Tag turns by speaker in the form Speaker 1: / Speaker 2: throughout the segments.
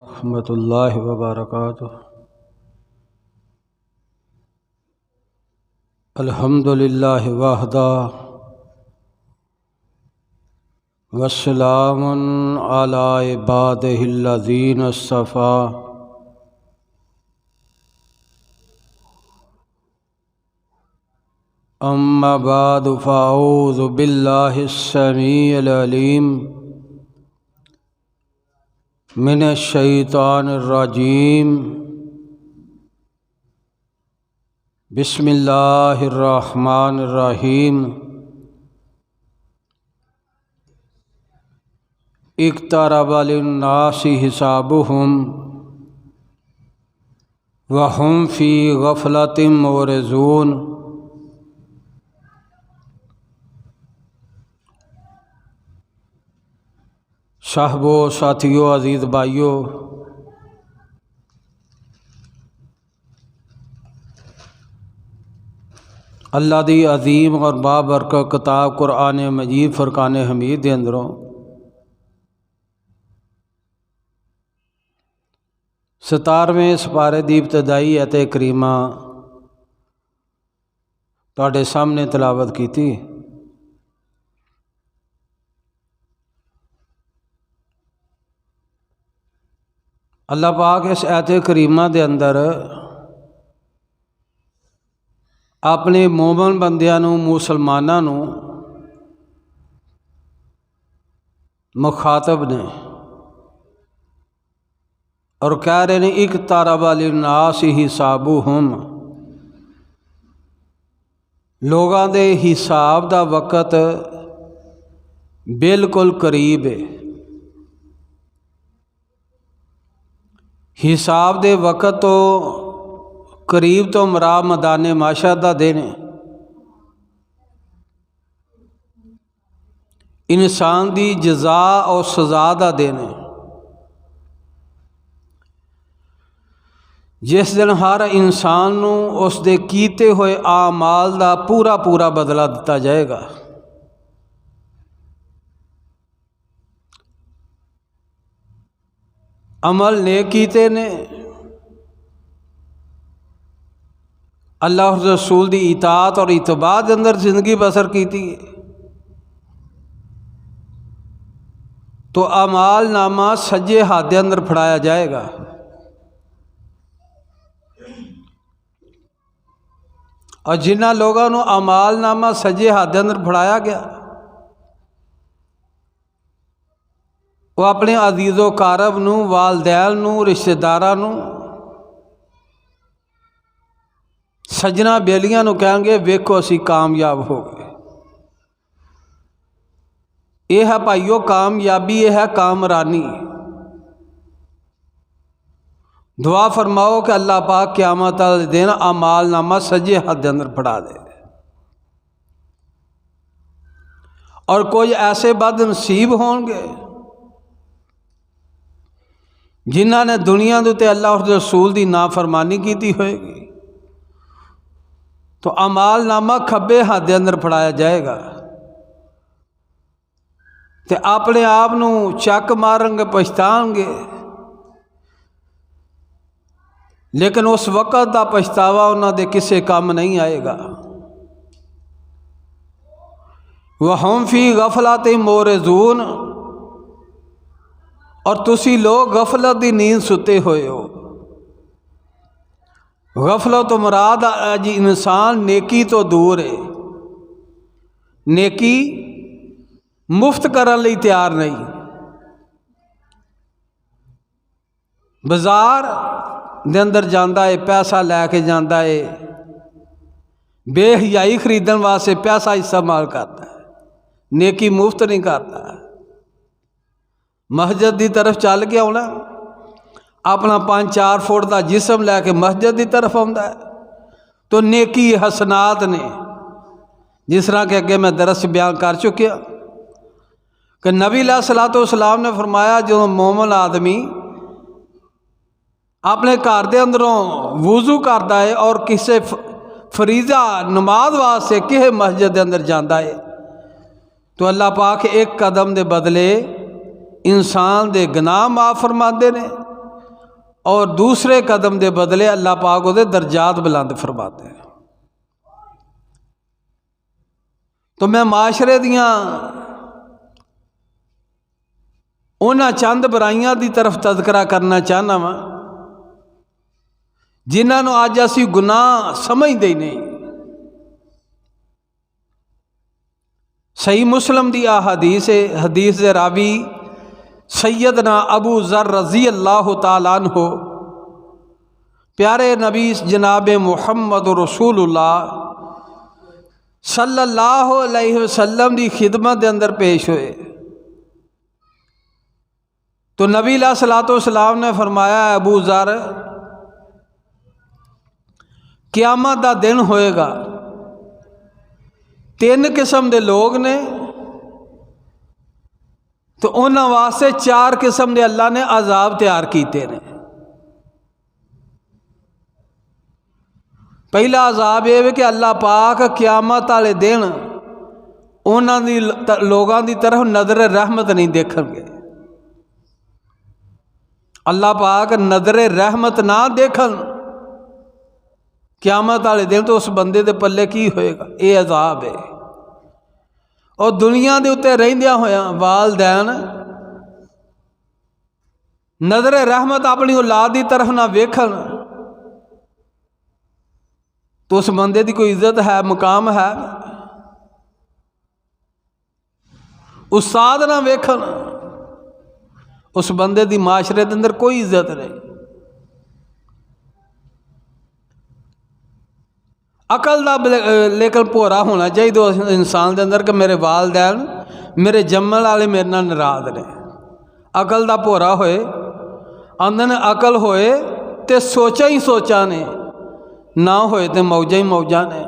Speaker 1: रहमतुल्लाहि व बरकातुहू। अल्हम्दुलिल्लाहि वहदा वस्सलामुन अला इबादिहिल्लज़ीना इस्तफ़ा। अम्मा बादु फ़अऊज़ु बिल्लाहिस्समीइल अलीम मिनश्शैतानिर्रजीम। बिस्मिल्लाहिर्रहमानिर्रहीम। इक़्तरबा लिन्नासि हिसाबुहुम व हुम फ़ी गफ़लतिम मुअरिज़ून। साहबो साथियों अज़ीज़ भाइयों, अल्लाह दी अजीम और बाबरकत किताब कुरान मजीद फुरकान हमीद के अंदरों 17वें सिपारे की इब्तदाई आयत करीमा तुहाडे सामने तिलावत की। अल्लाह पाक इस आयत करीमा के अंदर अपने मोमन बंदियां नूं, मुसलमानां नूं मुखातब ने और कह रहे हैं इक़्तरबा लिन्नासि हिसाबुहुम। लोगां दे हिसाब दा वक़्त बिल्कुल करीब है। हिसाब दे वक़्त तो करीब तो मराद मैदान माशर दा दिन है। इंसान दी जज़ा और सज़ा दा दिन है, जिस दिन हर इंसान नूं उसदे कीते हुए आमाल दा पूरा पूरा बदला दिता जाएगा। अमल नेक कीते ने, अल्लाह रसूल दी इताअत और इत्तबा दे अंदर जिंदगी बसर की तो अमाल नामा सज्जे हाथ के अंदर फड़ाया जाएगा। और जिन्होंने लोगों को अमाल नामा सज्जे हाथ के अंदर फड़ाया गया वो अपने अजीज़ो कारब नूं, वालदैन नूं, रिश्तेदारां नूं, सजना बेलियां नूं कहेंगे वेखो असी कामयाब हो गए। यह है भाईओ कामयाबी, यह है कामरानी। दुआ फरमाओ कि अल्लाह पाक क़यामत वाले दिन अमाल नामा सज्जे हाथ के अंदर फड़ा दे। और कोई ऐसे बदनसीब होंगे जिन्हों ने दुनिया के उत्ते अल्लाह और रसूल की नाफरमानी की होएगी तो अमाल नामा खब्बे हाथ के अंदर फड़ाया जाएगा तो अपने आप नूं चक मारेंगे, पछताएंगे। लेकिन उस वक़्त का पछतावा उन्होंने किसी काम नहीं आएगा। वहुम फ़ी गफ़लतिम मुअरिज़ून। और तुसी लोग गफलत की नींद सुते हुए हो। गफलत तो मुराद अज इंसान नेकी तो दूर है, नेकी मुफ्त करने लई तैयार नहीं। बाजार दे अंदर जाता है, पैसा लैके जाता है, बेहयाई खरीदने वास्ते पैसा इस्तेमाल करता है, नेकी मुफ्त नहीं करता। मस्जिद की तरफ चल के आना, अपना 5-4 फुट का जिसम लैके मस्जिद की तरफ आता है तो नेकी हसनात ने, जिस तरह के अगे मैं दरस बयान कर चुकिया कि नबी अलैहिस्सलातु वस्सलाम ने फरमाया जो मोमिन आदमी अपने घर के अंदरों वुजू करता है और किसी फरीज़ा नमाज वास्ते किसी मस्जिद के अंदर जाता है तो अल्लाह पाक एक कदम के बदले इंसान दे गुनाह माफ़ फरमाते ने और दूसरे कदम के बदले अल्लाह पाक उहदे दर्जात बुलंद फरमाते हैं। तो मैं माशरे दियाँ उन्हां चंद बुराइयां की तरफ तज़करा करना चाहना वा जिन्होंने अज असी गुनाह समझते ही नहीं। सही मुस्लिम की आ हदीस है, हदीस के रावी सैयदना अबू ज़र रज़ी अल्लाह तआला अन्हु प्यारे नबी जनाब मुहम्मद रसूलुल्लाह सल्लल्लाहु अलैहि वसल्लम की खिदमत के अंदर पेश हुए। तो नबी अलैहिस्सलातु वस्सलाम ने फरमाया, अबू ज़र, क़यामत का दिन होएगा, तीन किस्म के लोग ने, तो उन्होंने वास्ते चार किस्म के अल्लाह ने अजाब तैयार किए ने। पहला अजाब यह है कि अल्लाह पाक क़यामत वाले दिन उन्होंने लोगों की तरफ नज़र रहमत नहीं देखेंगे। अल्लाह पाक नज़र रहमत ना देखन क़यामत वाले दिन, तो उस बंदे के पल्ले की होएगा? ये अजाब है। और दुनिया के उत्ते रहिंदियां होया वालदैन नज़र रहमत अपनी औलाद की तरफ ना वेखन, तो उस बंदे की कोई इज्जत है, मुकाम है? उस्ताद ना वेखन, उस बंदे की माशरे के अंदर कोई इज्जत नहीं। अकल का लेकिन भोरा होना चाहिए इंसान के अंदर कि मेरे वालदैन मेरे जम्मण वाले मेरे नाल नाराज ने। अकल का भोरा होए, आंदे ने अकल होए तो सोचा ही सोचा ने, ना होए तो मौजा ही मौजा ने।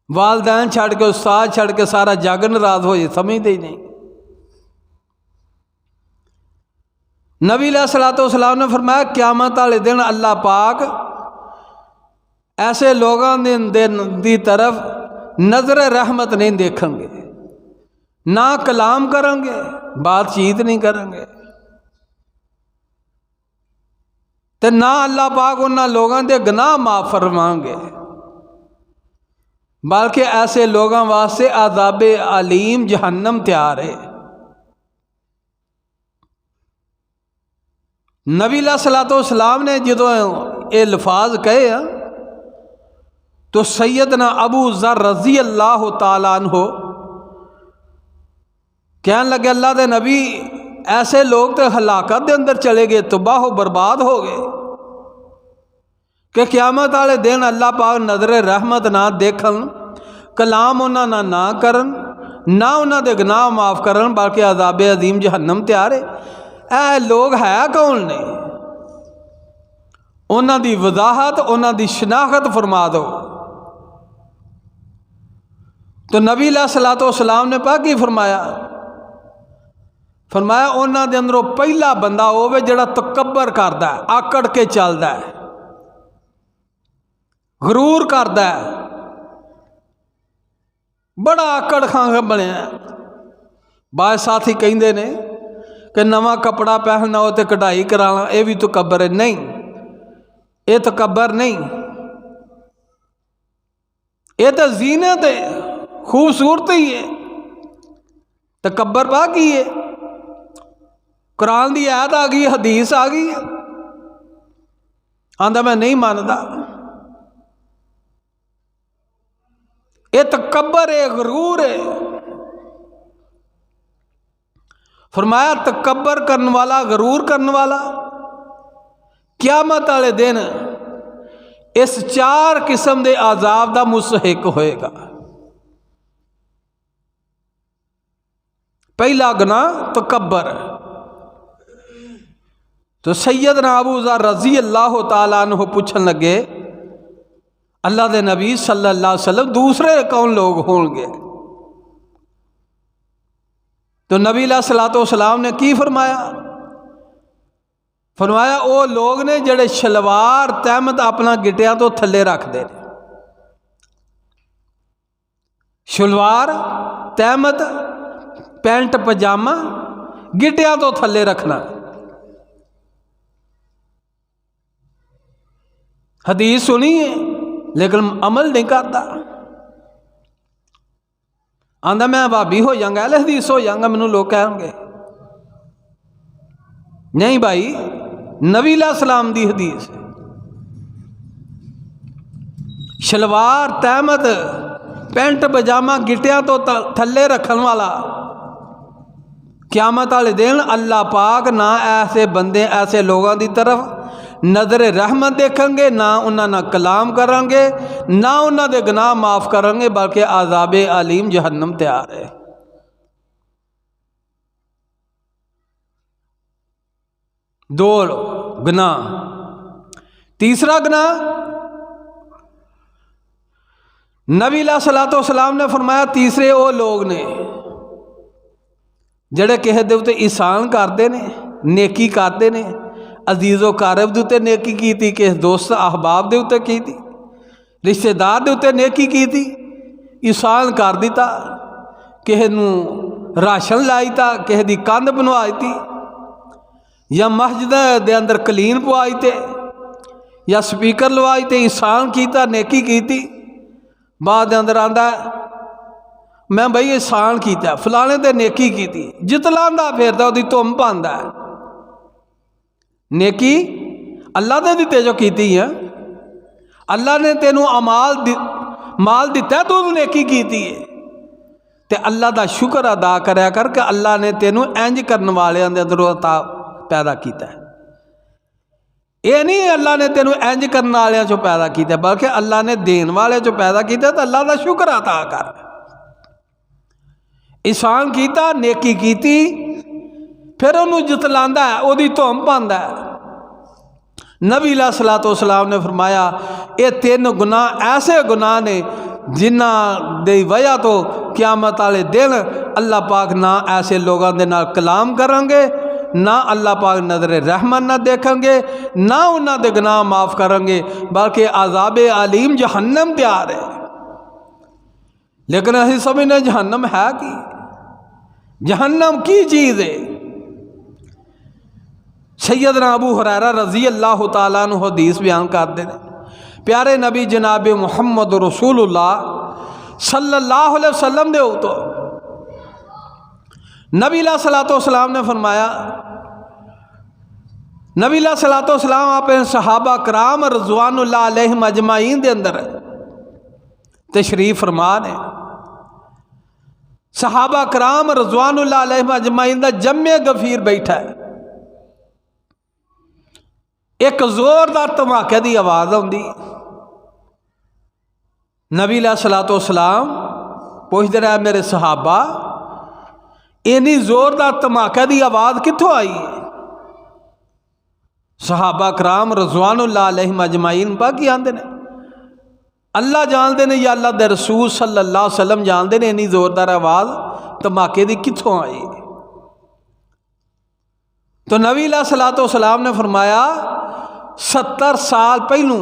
Speaker 1: वालदैन छड़ के उस्ताद छड़ के सारा जग नाराज हो जाए, समझते ही नहीं। नबी अलैहिस्सलातु वस्सलाम ने फरमाया, क़यामत वाले दिन अल्लाह पाक ऐसे लोगों की तरफ नज़र रहमत नहीं देखेंगे, ना कलाम करेंगे, बातचीत नहीं करेंगे, तो ना अल्लाह पाक उन्होंने लोगों के गुनाह माफ़ फरमाएंगे, बल्कि ऐसे लोगों वास्ते अज़ाब अलीम जहन्नम तैयार है। नबी अलैहिस्सलातु वस्सलाम ने जो ये लफाज कहे तो सैयदना अबू ज़र रज़ी अल्लाह तआला अन्हु कहने लगे, अल्लाह के नबी, ऐसे लोग तो हलाकत के अंदर चले गए, तबाह बर्बाद हो गए कि क़यामत वाले दिन अल्लाह पाक नज़र रहमत ना देखन, कलाम उन्होंने ना करन, ना उन्होंने गुनाह माफ़ करन, बल्कि अज़ाब अज़ीम जहन्नम तैयार है। ऐ लोग है कौन ने? उन्हों की वजाहत, उन्हों की शनाख्त फरमा दो। तो नबी अलैहिस्सलातु वस्सलाम ने पा की फरमाया? फरमाया उन्हों के अंदरों पहला बंदा होवे जिहड़ा तकब्बर करता है, आकड़ के चलता है, गरूर करता है, बड़ा आकड़ खां बनया। बाज साथी कहते ने कि नवा कपड़ा पहनना हो तो कढ़ाई कराना, यह भी तकब्बर है? नहीं, ये तकब्बर नहीं, ये तो जीनत है, खूबसूरत ही है। तकब्बर पा की है? कुरान की आयत आ गई, हदीस आ गई, आंदा मैं नहीं मानता। ये तकब्बर है, गरूर है। फरमाया तकब्बर करने वाला, गरूर करने वाला क़यामत वाले दिन इस चार किस्म के आज़ाब का मुस्तहिक होएगा। पहला गुनाह तकब्बर। तो सैयदना अबू ज़र रज़ी अल्लाह तआला अन्हु पूछन लगे, अल्लाह के नबी सल्लल्लाहु अलैहि वसल्लम, दूसरे कौन लोग होंगे? तो नबी अलैहिस्सलातु वस्सलाम ने की फरमाया? फरमाया वो लोग ने जिहड़े शलवार तहमत अपना गिटिया तो थले रखते हैं। शलवार तहमत पैंट पजामा गिटिया तो थले रखना, हदीस सुनी है लेकिन अमल नहीं करता। आंदा मैं भाभी हो जाऊंगा, अहले हदीस हो जाऊंगा, मैनू लोग कहेंगे। नहीं भाई, नबी अलैहिस्सलाम दी हदीस, शलवार तहमद पेंट पजामा गिटिया तो थले रखन वाला क़यामत वाले दिन अल्लाह पाक ना ऐसे बंदे ऐसे लोगों की तरफ नज़र रहमत देखेंगे, ना उन्होंने कलाम करांगे, ना उन्होंने गुनाह माफ़ करांगे, बल्कि आज़ाब अलीम जहन्नम तैयार है। दो गुनाह। तीसरा गुनाह, नबी अलैहिस्सलातु वस्सलाम ने फरमाया तीसरे वो लोग ने ਜਿਹੜੇ ਕਿਸੇ ਦੇ ਉੱਤੇ ihसान करते ने, नेकी करते ने, अजीज़ो कारब के उत्ते नेकी की, किस दोस्त अहबाब के उत्ते की, रिश्तेदार के उत्ते नेकी की, ihसान कर दिता, किसी नूं राशन लाई ता, किसी की कंध बनवाई दी, या मस्जिद के अंदर कलीन पवाई थे, या स्पीकर लवाई थे, ihसान किया, नेकी की। बाद के अंदर आंदा मैं बई ihसान किया, फलाने ते नेकी की, जितलांदा फिरदा उहदी धुम पांदा है। नेकी अल्लाह दे दिते जो की है, अल्लाह ने तेनू माल दिता, तू नेकी की है, ते अल्लाह का शुक्र अदा करया कर कि अल्लाह ने तेनू इंज करने वाले अंदरों अता पैदा किया है। ये नहीं अल्लाह ने तेनू इंज करने वाले चो पैदा किया, बल्कि अल्लाह ने देन वाले चो पैदा किया, तो अल्लाह का शुक्र अदा कर। ihसान किया, नेकी की, फिर उन्होंने जितलांदा है, उहदी धुम पांदा है। नबी अलैहिस्सलातु वस्सलाम ने फरमाया ये तीन गुनाह ऐसे गुनाह ने जिन्हां दी वजह तो क़यामत वाले दिन अल्लाह पाक ना ऐसे लोगों के नाल कलाम करांगे, ना अल्लाह पाक नज़र रहमत ना देखेंगे, ना उन्होंने गुनाह माफ़ करेंगे, बल्कि आज़ाब अलीम जहन्नम तैयार है। लेकिन असीं समझने जहन्नम है कि जहन्नम की चीज़ है। सैयदना अबू हुरैरा रज़ी अल्लाह तआला अन्हु हदीस बयान करते हैं, प्यारे नबी जनाब मुहम्मद रसूलुल्लाह सल्लल्लाहु अलैहि वसल्लम दे तो नबी अलैहिस्सलातु वस्सलाम ने फरमाया, नबी अलैहिस्सलातु वस्सलाम अपने सहाबा कराम रज़वानुल्लाह अलैहिम अजमाइन दे अंदर तशरीफ फरमा ने। सहाबा कराम रज़वानुल्लाह अलैहिम अजमाइन दा जम्मे गफीर बैठा है, एक जोरदार धमाके की आवाज़ आउंदी। नबी अलैहिस्सलातु वस्सलाम पूछते रहे मेरे सहाबा इन्नी जोरदार धमाके की आवाज़ कित्थों आई है? सहाबा कराम रज़वानुल्लाह अलैहिम अजमाइन बाकी आंदे ने अल्लाह जानते हैं या अल्लाह दे रसूल सल्लल्लाहु अलैहि वसल्लम जानते हैं इन्नी जोरदार आवाज़ धमाके की कित्थों आई। तो नबी अलैहिस्सलातु वस्सलाम ने फरमाया 70 साल पहलू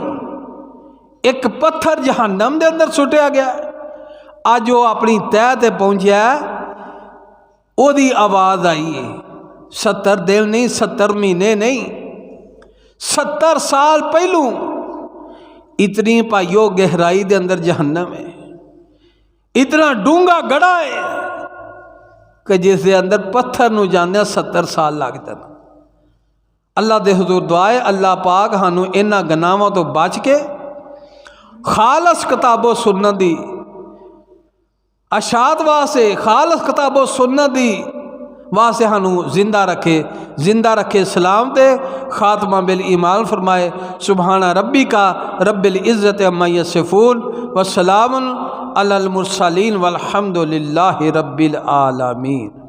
Speaker 1: एक पत्थर जहन्नम के अंदर सुटिया गया, अज वो अपनी तह ते पहुंचा, ओदी आवाज़ आई है। 70 दिन नहीं, 70 महीने नहीं, 70 साल पहलू इतनी भाइयों गहराई के अंदर जहन्नम है, इतना डूंगा गड़ा है कि जिसके अंदर पत्थर नूं जांदे 70 साल लगते हैं। अल्लाह दे हुजूर दुआ है अल्लाह पाक सानू इन्हां गुनाहां तो बच के खालस किताबो सुन्नत दी अशात वास्ते, खालस किताबो सुन्नत दी वास्ते सानू जिंदा रखे सलाम ते खात्मा बिल ईमान फरमाए। सुबहाना रब्बिका रब्बिल इज़्ज़ति अम्मा यसिफून व सलामुन अलल मुरसलीन वल्हम्दुलिल्लाहि रब्बिल आलमीन।